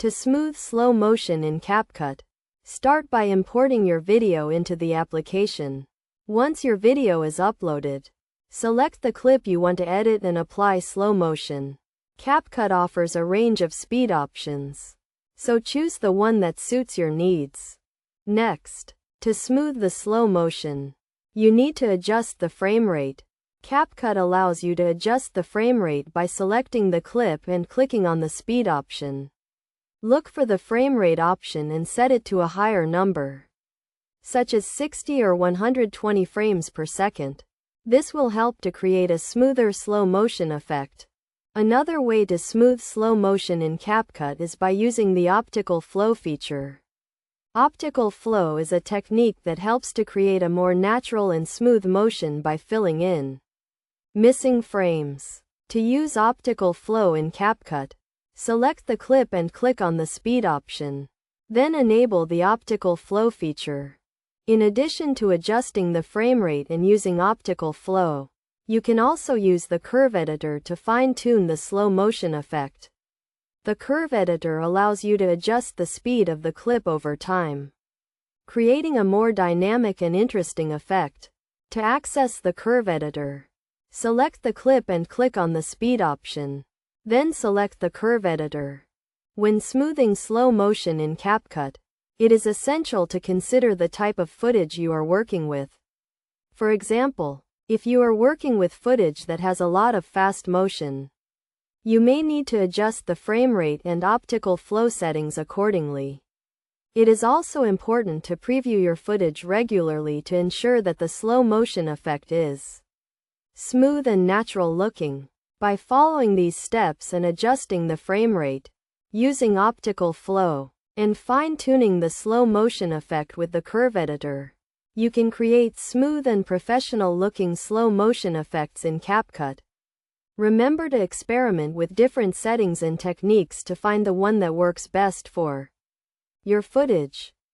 To smooth slow motion in CapCut, start by importing your video into the application. Once your video is uploaded, select the clip you want to edit and apply slow motion. CapCut offers a range of speed options, so choose the one that suits your needs. Next, to smooth the slow motion, you need to adjust the frame rate. CapCut allows you to adjust the frame rate by selecting the clip and clicking on the speed option. Look for the frame rate option and set it to a higher number, such as 60 or 120 frames per second. This will help to create a smoother slow motion effect. Another way to smooth slow motion in CapCut is by using the optical flow feature. Optical flow is a technique that helps to create a more natural and smooth motion by filling in missing frames. To use optical flow in CapCut, select the clip and click on the speed option. Then enable the optical flow feature. In addition to adjusting the frame rate and using optical flow, you can also use the curve editor to fine-tune the slow motion effect. The curve editor allows you to adjust the speed of the clip over time, creating a more dynamic and interesting effect. To access the curve editor, select the clip and click on the speed option. Then select the curve editor. When smoothing slow motion in CapCut, it is essential to consider the type of footage you are working with. For example, if you are working with footage that has a lot of fast motion, you may need to adjust the frame rate and optical flow settings accordingly. It is also important to preview your footage regularly to ensure that the slow motion effect is smooth and natural looking. By following these steps and adjusting the frame rate, using optical flow, and fine-tuning the slow motion effect with the curve editor, you can create smooth and professional-looking slow motion effects in CapCut. Remember to experiment with different settings and techniques to find the one that works best for your footage.